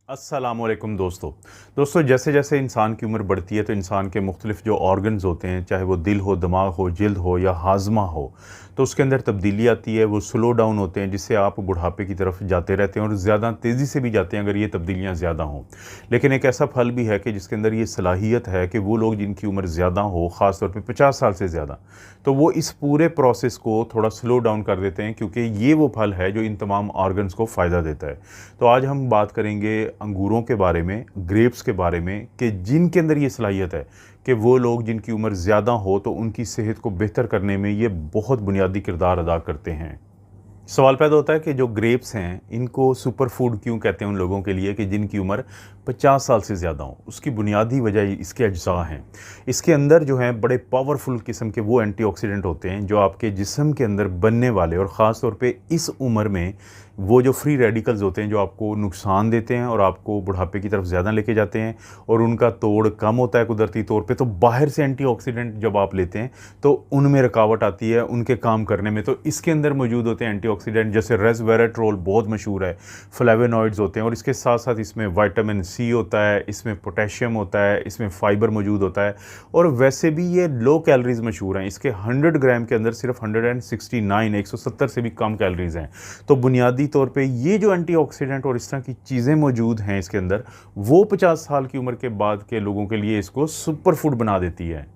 अस्सलामुअलैकुम दोस्तों जैसे जैसे इंसान की उम्र बढ़ती है तो इंसान के मुख्तलिफ जो ऑर्गन्स होते हैं, चाहे वो दिल हो, दिमाग हो, जिल्द हो या हाजमा हो, तो उसके अंदर तब्दीली आती है। वो स्लो डाउन होते हैं जिससे आप बुढ़ापे की तरफ जाते रहते हैं और ज़्यादा तेज़ी से भी जाते हैं अगर ये तब्दीलियाँ ज़्यादा हों। लेकिन एक ऐसा फल भी है कि जिसके अंदर ये सलाहियत है कि वो लोग जिनकी उम्र ज़्यादा हो, ख़ास तौर पे 50 साल से ज़्यादा, तो वो इस पूरे प्रोसेस को थोड़ा स्लो डाउन कर देते हैं, क्योंकि ये वो फल है जो इन तमाम ऑर्गन्स को फ़ायदा देता है। तो आज हम बात करेंगे अंगूरों के बारे में, ग्रेप्स के बारे में, कि जिनके अंदर ये सलाहियत है कि वो लोग जिनकी उम्र ज़्यादा हो तो उनकी सेहत को बेहतर करने में ये बहुत बुनियादी किरदार अदा करते हैं। सवाल पैदा होता है कि जो ग्रेप्स हैं इनको सुपर फूड क्यों कहते हैं उन लोगों के लिए कि जिनकी उम्र 50 साल से ज़्यादा हो। उसकी बुनियादी वजह इसके अज्जा हैं। इसके अंदर जो हैं बड़े पावरफुल किस्म के वो एंटीऑक्सीडेंट होते हैं जो आपके जिस्म के अंदर बनने वाले, और ख़ास तौर पे इस उम्र में वो जो फ्री रेडिकल्स होते हैं जो आपको नुकसान देते हैं और आपको बुढ़ापे की तरफ ज़्यादा लेके जाते हैं, और उनका तोड़ कम होता है कुदरती तौर पे। तो बाहर से एंटीऑक्सीडेंट जब आप लेते हैं तो उनमें रुकावट आती है उनके काम करने में। तो इसके अंदर मौजूद होते हैं एंटीऑक्सीडेंट, जैसे रेसवेराट्रोल बहुत मशहूर है, फ्लेवोनॉइड्स होते हैं, और इसके साथ साथ इसमें विटामिन सी होता है, इसमें पोटेशियम होता है, इसमें फाइबर मौजूद होता है। और वैसे भी ये लो कैलोरीज मशहूर हैं। इसके 100 ग्राम के अंदर सिर्फ 169 से भी कम कैलोरीज हैं। तो बुनियादी तौर पे ये जो एंटीऑक्सीडेंट और इस तरह की चीज़ें मौजूद हैं इसके अंदर, वो 50 साल की उम्र के बाद के लोगों के लिए इसको सुपर फूड बना देती है।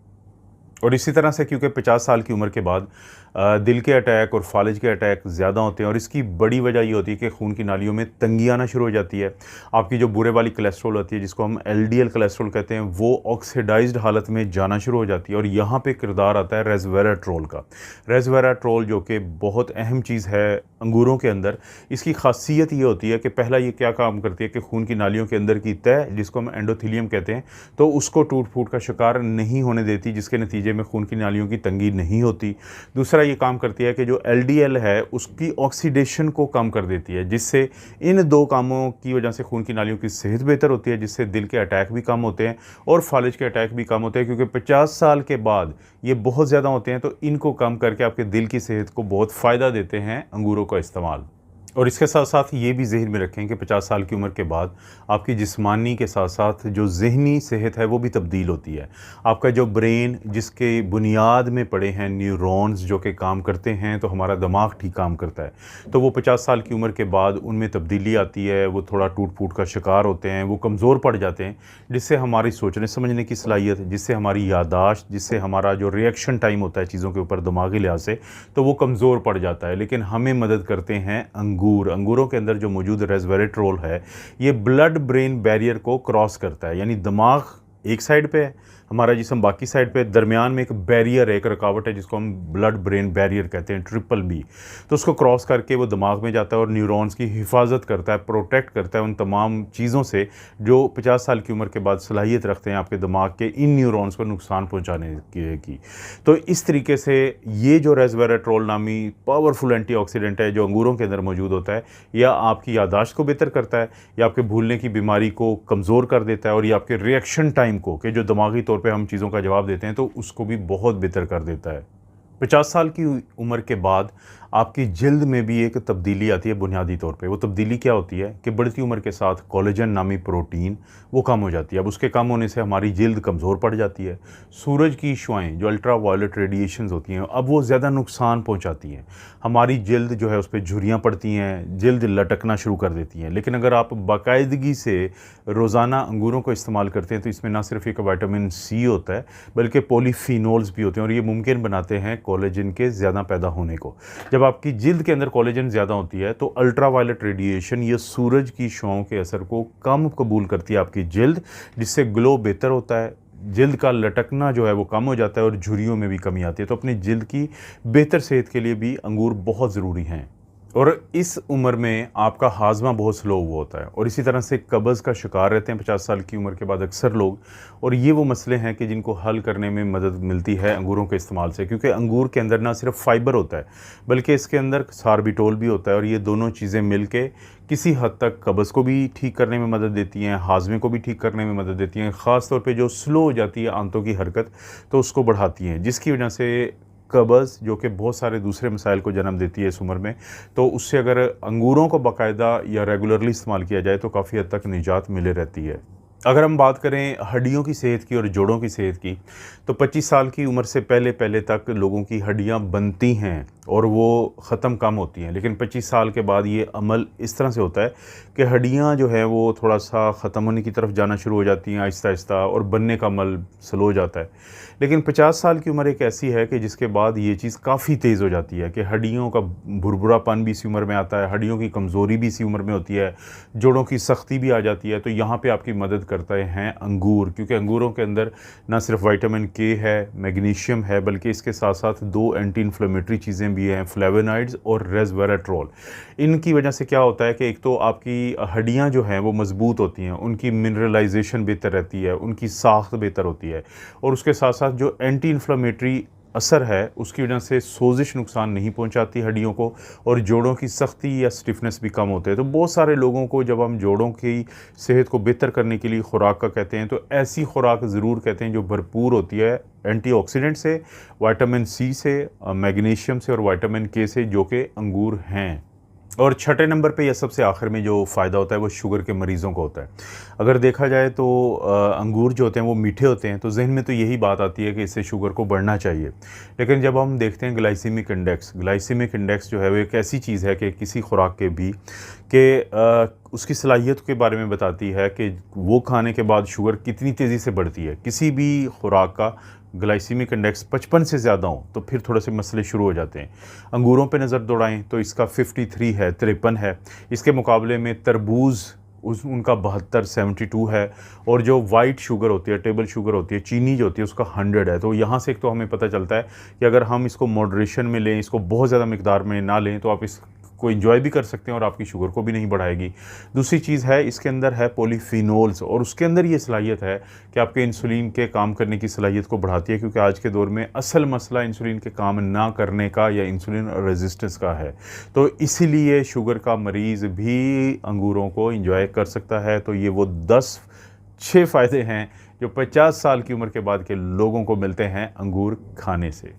और इसी तरह से क्योंकि 50 साल की उम्र के बाद दिल के अटैक और फालिज के अटैक ज़्यादा होते हैं, और इसकी बड़ी वजह ये होती है कि खून की नालियों में तंगी आना शुरू हो जाती है। आपकी जो बुरे वाली कोलेस्ट्रॉल होती है, जिसको हम एलडीएल कोलेस्ट्रॉल कहते हैं, वो ऑक्सीडाइज्ड हालत में जाना शुरू हो जाती है। और यहाँ पे किरदार आता है रेसवेराट्रोल का। रेसवेराट्रोल जो कि बहुत अहम चीज़ है अंगूरों के अंदर। इसकी खासियत ये होती है कि पहला ये क्या काम करती है कि खून की नालियों के अंदर की तह, जिसको हम एंडोथेलियम कहते हैं, तो उसको टूट फूट का शिकार नहीं होने देती, जिसके नतीजे में खून की नालियों की तंगी नहीं होती। दूसरा ये काम करती है कि जो एलडीएल है उसकी ऑक्सीडेशन को कम कर देती है, जिससे इन दो कामों की वजह से खून की नालियों की सेहत बेहतर होती है, जिससे दिल के अटैक भी कम होते हैं और फालिज के अटैक भी कम होते हैं। क्योंकि 50 साल के बाद ये बहुत ज़्यादा होते हैं, तो इनको कम करके आपके दिल की सेहत को बहुत फ़ायदा देते हैं अंगूरों का इस्तेमाल। और इसके साथ साथ ये भी ज़हन में रखें कि 50 साल की उम्र के बाद आपकी जिस्मानी के साथ साथ जो ज़हनी सेहत है वो भी तब्दील होती है। आपका जो ब्रेन, जिसके बुनियाद में पड़े हैं न्यूरॉन्स जो कि काम करते हैं, तो हमारा दिमाग ठीक काम करता है, तो वो 50 साल की उम्र के बाद उनमें तब्दीली आती है। वो थोड़ा टूट फूट का शिकार होते हैं, वो कमज़ोर पड़ जाते हैं, जिससे हमारी सोचने समझने की सलाहियत, जिससे हमारी यादाश्त, जिससे हमारा जो रिएक्शन टाइम होता है चीज़ों के ऊपर दिमागी लिहाज से, तो वो कमज़ोर पड़ जाता है। लेकिन हमें मदद करते हैं अंगूरों के अंदर जो मौजूद रेसवेराट्रोल है, ये ब्लड ब्रेन बैरियर को क्रॉस करता है। यानी दिमाग एक साइड पे है, हमारा जिस्म बाकी साइड पे, दरमियान में एक बैरियर है, एक रुकावट है, जिसको हम ब्लड ब्रेन बैरियर कहते हैं, ट्रिपल बी। तो उसको क्रॉस करके वो दिमाग में जाता है और न्यूरॉन्स की हिफाजत करता है, प्रोटेक्ट करता है उन तमाम चीज़ों से जो 50 साल की उम्र के बाद सलाहियत रखते हैं आपके दिमाग के इन न्यूरॉन्स को नुकसान पहुँचाने की। तो इस तरीके से ये जो रेसवेराट्रोल नामी पावरफुल एंटीऑक्सीडेंट है जो अंगूरों के अंदर मौजूद होता है, यह आपकी यादाश्त को बेहतर करता है, या आपके भूलने की बीमारी को कमज़ोर कर देता है, और ये आपके रिएक्शन टाइम को, कि जो दिमागी तौर पे हम चीज़ों का जवाब देते हैं, तो उसको भी बहुत बेहतर कर देता है। 50 साल की उम्र के बाद आपकी जल्द में भी एक तब्दीली आती है बुनियादी तौर पे। वो तब्दीली क्या होती है कि बढ़ती उम्र के साथ कोलेजन नामी प्रोटीन वो कम हो जाती है। अब उसके कम होने से हमारी जल्द कमज़ोर पड़ जाती है। सूरज की शुआएँ जो अल्ट्रा वायलेट रेडिएशंस होती हैं, अब वो ज़्यादा नुकसान पहुंचाती हैं। हमारी जल्द जो है उस पर झुर्रियाँ पड़ती हैं, जल्द लटकना शुरू कर देती हैं। लेकिन अगर आप बाकायदगी से रोज़ाना अंगूरों को इस्तेमाल करते हैं तो इसमें ना सिर्फ एक विटामिन सी होता है, बल्कि पॉलीफिनोल्स भी होते हैं, और ये मुमकिन बनाते हैं कोलेजन के ज़्यादा पैदा होने को। जब आपकी जिल्द के अंदर कोलेजन ज़्यादा होती है तो अल्ट्रा वायलेट रेडिएशन, ये सूरज की शुआओं के असर को कम कबूल करती है आपकी जिल्द, जिससे ग्लो बेहतर होता है, जिल्द का लटकना जो है वो कम हो जाता है, और झुर्रियों में भी कमी आती है। तो अपनी जिल्द की बेहतर सेहत के लिए भी अंगूर बहुत ज़रूरी हैं। और इस उम्र में आपका हाजमा बहुत स्लो हुआ होता है, और इसी तरह से कब्ज़ का शिकार रहते हैं 50 साल की उम्र के बाद अक्सर लोग। और ये वो मसले हैं कि जिनको हल करने में मदद मिलती है अंगूरों के इस्तेमाल से, क्योंकि अंगूर के अंदर ना सिर्फ फाइबर होता है बल्कि इसके अंदर सार्बिटोल भी होता है, और ये दोनों चीज़ें मिल के किसी हद तक कब्ज़ को भी ठीक करने में मदद देती हैं, हाजमे को भी ठीक करने में मदद देती हैं। ख़ास तौर पे जो स्लो हो जाती है आंतों की हरकत, तो उसको बढ़ाती हैं, जिसकी वजह से कब्ज़, जो कि बहुत सारे दूसरे मसाइल को जन्म देती है इस उम्र में, तो उससे अगर अंगूरों को बाकायदा या रेगुलरली इस्तेमाल किया जाए तो काफ़ी हद तक निजात मिले रहती है। अगर हम बात करें हड्डियों की सेहत की और जोड़ों की सेहत की, तो 25 साल की उम्र से पहले पहले तक लोगों की हड्डियां बनती हैं और वो ख़त्म कम होती हैं, लेकिन 25 साल के बाद ये अमल इस तरह से होता है कि हड्डियां जो है वो थोड़ा सा ख़त्म होने की तरफ जाना शुरू हो जाती हैं आहिस्ता आहिस्ता, और बनने का अमल स्लो हो जाता है। लेकिन 50 साल की उम्र एक ऐसी है कि जिसके बाद ये चीज़ काफ़ी तेज़ हो जाती है कि हड्डियों का भुरभुरापन भी इसी उम्र में आता है, हड्डियों की कमज़ोरी भी इसी उम्र में होती है, जोड़ों की सख्ती भी आ जाती है। तो यहाँ पे आपकी मदद करते हैं अंगूर, क्योंकि अंगूरों के अंदर ना सिर्फ विटामिन के है, मैग्नीशियम है, बल्कि इसके साथ साथ 2 एंटी इन्फ्लेमेटरी चीज़ें भी हैं, फ्लेवोनॉइड्स और रेसवेराट्रोल। इनकी वजह से क्या होता है कि एक तो आपकी हड्डियाँ जो हैं वो मज़बूत होती हैं, उनकी मिनरलाइजेशन बेहतर रहती है, उनकी साख्त बेहतर होती है, और उसके साथ साथ जो एंटी इन्फ्लेमेटरी असर है उसकी वजह से सोजिश नुकसान नहीं पहुंचाती हड्डियों को, और जोड़ों की सख्ती या स्टिफनेस भी कम होते हैं। तो बहुत सारे लोगों को जब हम जोड़ों की सेहत को बेहतर करने के लिए खुराक का कहते हैं, तो ऐसी खुराक ज़रूर कहते हैं जो भरपूर होती है एंटीऑक्सीडेंट से, विटामिन सी से, मैग्नीशियम से और विटामिन के से, जो कि अंगूर हैं। और छठे नंबर पे या सबसे आखिर में जो फ़ायदा होता है वो शुगर के मरीज़ों को होता है। अगर देखा जाए तो अंगूर जो होते हैं वो मीठे होते हैं, तो जहन में तो यही बात आती है कि इससे शुगर को बढ़ना चाहिए। लेकिन जब हम देखते हैं ग्लाइसीमिक इंडेक्स जो है वो एक ऐसी चीज़ है कि किसी खुराक के भी कि उसकी सलाहियत के बारे में बताती है कि वो खाने के बाद शुगर कितनी तेज़ी से बढ़ती है। किसी भी खुराक का ग्लाइसीमिक इंडेक्स 55 से ज़्यादा हो तो फिर थोड़े से मसले शुरू हो जाते हैं। अंगूरों पे नज़र दौड़ाएं तो इसका 53 है, 53 है। इसके मुकाबले में तरबूज उनका 72 है, और जो वाइट शुगर होती है, टेबल शुगर होती है, चीनी जो होती है, उसका 100 है। तो यहाँ से एक तो हमें पता चलता है कि अगर हम इसको मॉडरेशन में लें, इसको बहुत ज़्यादा मिकदार में ना लें, तो आप इसको एंजॉय भी कर सकते हैं और आपकी शुगर को भी नहीं बढ़ाएगी। दूसरी चीज़ है, इसके अंदर है पॉलीफिनोल्स, और उसके अंदर ये सलाहियत है कि आपके इंसुलिन के काम करने की सलाहियत को बढ़ाती है, क्योंकि आज के दौर में असल मसला इंसुलिन के काम ना करने का या इंसुलिन रेजिस्टेंस का है। तो इसीलिए शुगर का मरीज़ भी अंगूरों को एंजॉय कर सकता है। तो ये वो 6 फ़ायदे हैं जो 50 साल की उम्र के बाद के लोगों को मिलते हैं अंगूर खाने से।